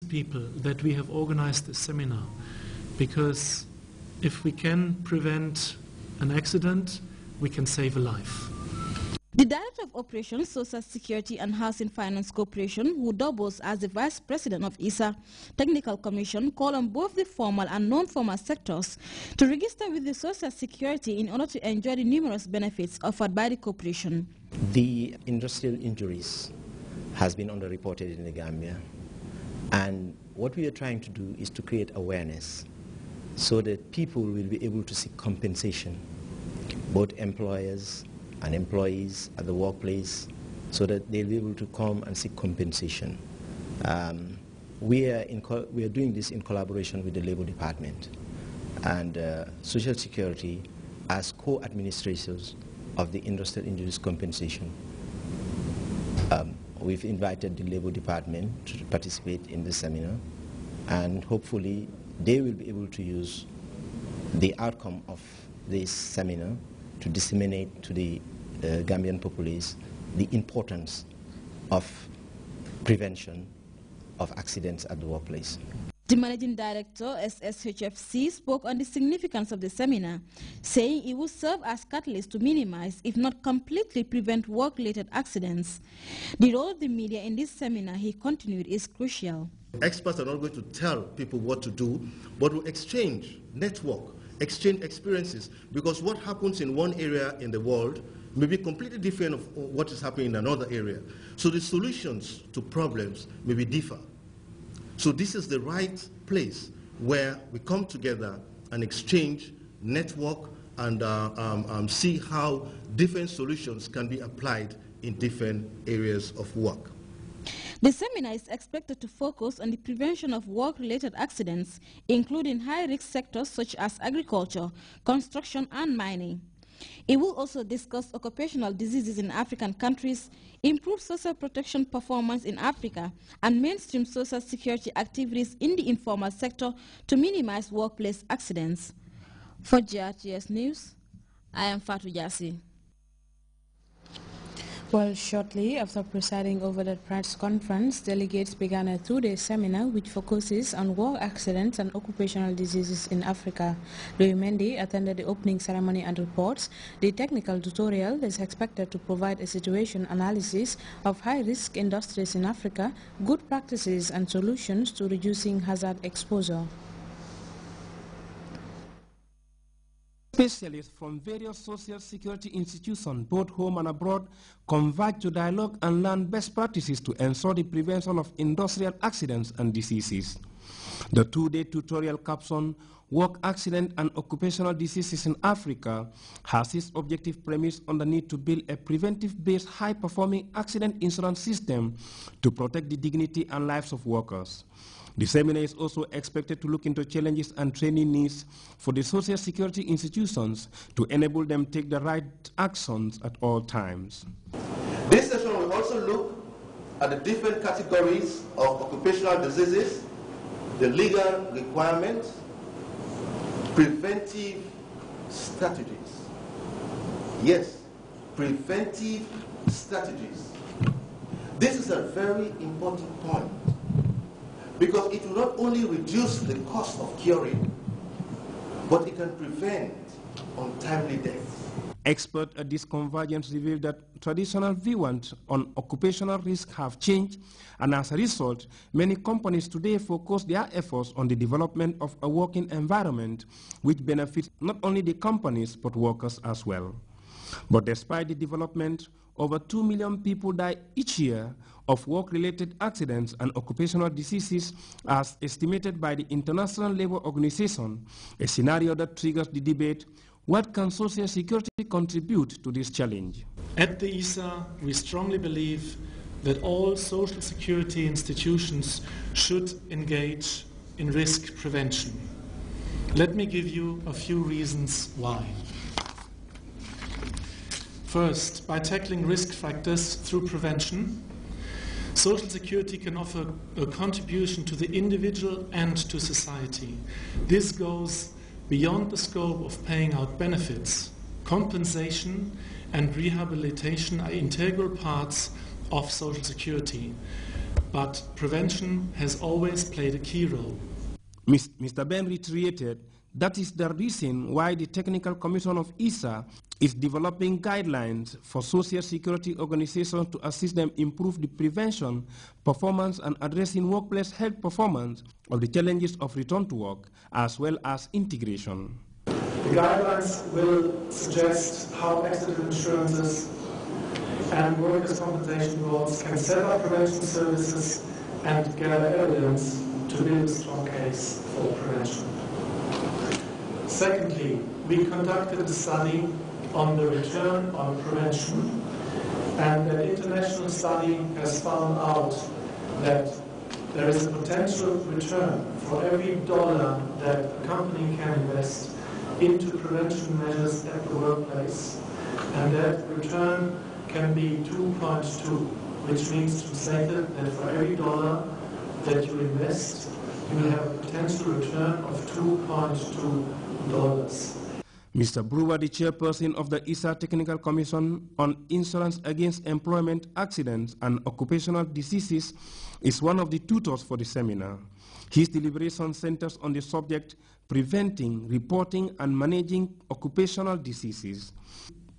people that we have organized this seminar, because if we can prevent an accident, we can save a life. The Director of Operations, Social Security and Housing Finance Corporation, who doubles as the Vice President of ISA Technical Commission, called on both the formal and non-formal sectors to register with the Social Security in order to enjoy the numerous benefits offered by the corporation. The industrial injuries has been underreported in the Gambia, and what we are trying to do is to create awareness so that people will be able to seek compensation, both employers and employees at the workplace, so that they'll be able to come and seek compensation. We are doing this in collaboration with the Labor Department and Social Security as co-administrators of the Industrial Injuries Compensation. We've invited the Labor Department to participate in this seminar, and hopefully they will be able to use the outcome of this seminar to disseminate to the Gambian populace the importance of prevention of accidents at the workplace. The Managing Director, SSHFC, spoke on the significance of the seminar, saying it will serve as catalyst to minimize, if not completely prevent, work-related accidents. The role of the media in this seminar, he continued, is crucial. Experts are not going to tell people what to do, but will exchange, network, exchange experiences, because what happens in one area in the world may be completely different of what is happening in another area. So the solutions to problems may be different. So this is the right place where we come together and exchange, network, and see how different solutions can be applied in different areas of work. The seminar is expected to focus on the prevention of work-related accidents, including high-risk sectors such as agriculture, construction, and mining. It will also discuss occupational diseases in African countries, improve social protection performance in Africa, and mainstream social security activities in the informal sector to minimize workplace accidents. For GRTS News, I am Fatou Jassi. Well, shortly after presiding over the press conference, delegates began a two-day seminar which focuses on work accidents and occupational diseases in Africa. Louis Mendy attended the opening ceremony and reports. The technical tutorial is expected to provide a situation analysis of high-risk industries in Africa, good practices and solutions to reducing hazard exposure. Specialists from various social security institutions, both home and abroad, converge to dialogue and learn best practices to ensure the prevention of industrial accidents and diseases. The two-day tutorial caption, Work Accident and Occupational Diseases in Africa, has its objective premise on the need to build a preventive-based, high-performing accident insurance system to protect the dignity and lives of workers. The seminar is also expected to look into challenges and training needs for the social security institutions to enable them to take the right actions at all times. This session will also look at the different categories of occupational diseases, the legal requirements, preventive strategies. Yes, preventive strategies. This is a very important point, because it will not only reduce the cost of curing, but it can prevent untimely death. Experts at this convergence revealed that traditional views on occupational risk have changed, and as a result, many companies today focus their efforts on the development of a working environment which benefits not only the companies but workers as well. But despite the development, over 2 million people die each year of work-related accidents and occupational diseases as estimated by the International Labour Organization, a scenario that triggers the debate, what can social security contribute to this challenge? At the ISA, we strongly believe that all social security institutions should engage in risk prevention. Let me give you a few reasons why. First, by tackling risk factors through prevention, Social Security can offer a contribution to the individual and to society. This goes beyond the scope of paying out benefits. Compensation and rehabilitation are integral parts of Social Security. but prevention has always played a key role. Mr. Ben reiterated that is the reason why the Technical Commission of ISA is developing guidelines for social security organizations to assist them improve the prevention, performance, and addressing workplace health performance of the challenges of return to work, as well as integration. The guidelines will suggest how accident insurances and workers' compensation boards can set up prevention services and gather evidence to build a strong case for prevention. Secondly, we conducted a study on the return on prevention, and an international study has found out that there is a potential return for every dollar that a company can invest into prevention measures at the workplace, and that return can be 2.2, which means translated that for every dollar that you invest, you will have a potential return of $2.2. Mr. Brewer, the chairperson of the ISA Technical Commission on Insurance Against Employment Accidents and Occupational Diseases, is one of the tutors for the seminar. His deliberation centers on the subject preventing, reporting, and managing occupational diseases.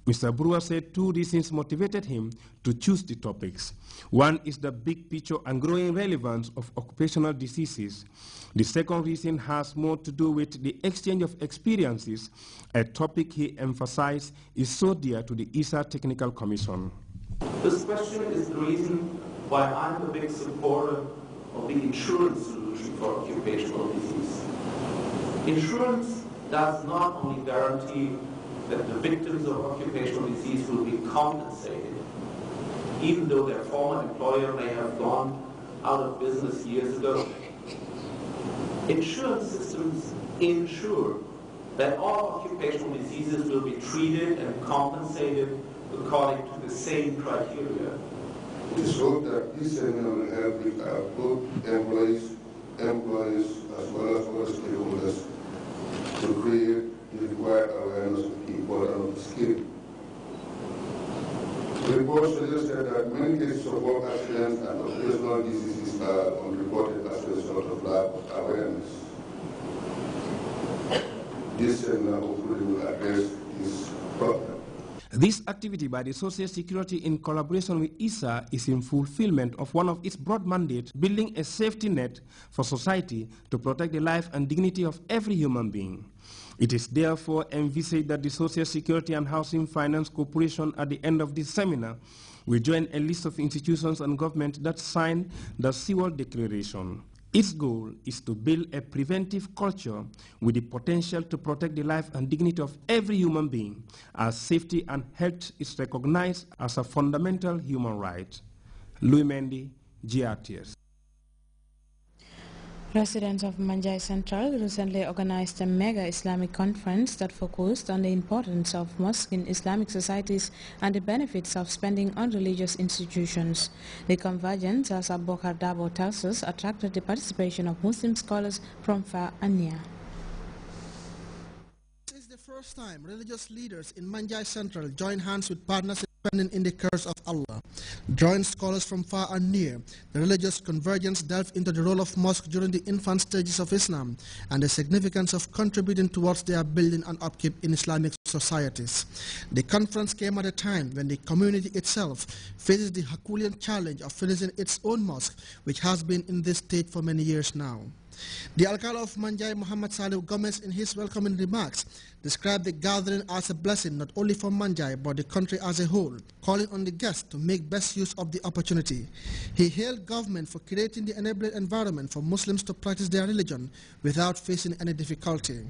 Mr. Brewer said two reasons motivated him to choose the topics. One is the big picture and growing relevance of occupational diseases. The second reason has more to do with the exchange of experiences, a topic he emphasized is so dear to the ISA Technical Commission. This question is the reason why I'm a big supporter of the insurance solution for occupational disease. Insurance does not only guarantee that the victims of occupational disease will be compensated, even though their former employer may have gone out of business years ago. Insurance systems ensure that all occupational diseases will be treated and compensated according to the same criteria. It is hoped that this seminar will help with both employees as well as other stakeholders to create the required awareness of the importance of the skill. The report suggested that many cases of work accidents and occupational diseases are unreported as a result of lack of awareness. This seminar hopefully will address this problem. This activity by the Social Security in collaboration with ISA is in fulfillment of one of its broad mandates, building a safety net for society to protect the life and dignity of every human being. It is therefore envisaged that the Social Security and Housing Finance Corporation at the end of this seminar will join a list of institutions and governments that signed the Sewell Declaration. Its goal is to build a preventive culture with the potential to protect the life and dignity of every human being, as safety and health is recognized as a fundamental human right. Louis Mendy, GRTS. Residents of Manjai Central recently organized a mega Islamic conference that focused on the importance of mosques in Islamic societies and the benefits of spending on religious institutions. The convergence, as Abubakar Dabo tells us, attracted the participation of Muslim scholars from far and near. This is the first time religious leaders in Manjai Central join hands with partners independent in the curse of Allah. Drawing scholars from far and near, the religious convergence delved into the role of mosque during the infant stages of Islam and the significance of contributing towards their building and upkeep in Islamic societies. The conference came at a time when the community itself faces the Herculean challenge of finishing its own mosque, which has been in this state for many years now. The Alcalde of Manjai, Muhammad Salih Gomez, in his welcoming remarks, described the gathering as a blessing not only for Manjai but the country as a whole, calling on the guests to make best use of the opportunity. He hailed government for creating the enabling environment for Muslims to practice their religion without facing any difficulty.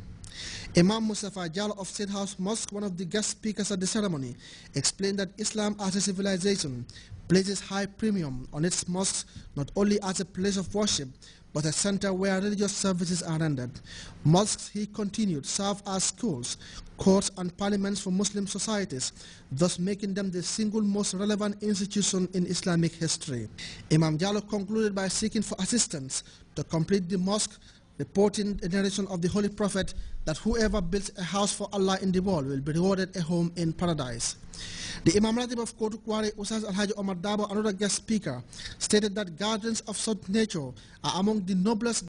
Imam Mustafa Jallo of State House Mosque, one of the guest speakers at the ceremony, explained that Islam as a civilization places high premium on its mosques not only as a place of worship but a center where religious services are rendered. Mosques, he continued, serve as schools, courts and parliaments for Muslim societies, thus making them the single most relevant institution in Islamic history. Imam Jallo concluded by seeking for assistance to complete the mosque reporting the narration of the Holy Prophet that whoever builds a house for Allah in the world will be rewarded a home in paradise. The Imam Ratib of Kotu Kware, Ustaz Alhaji Omar Dabo, another guest speaker, stated that gatherings of such nature are among the noblest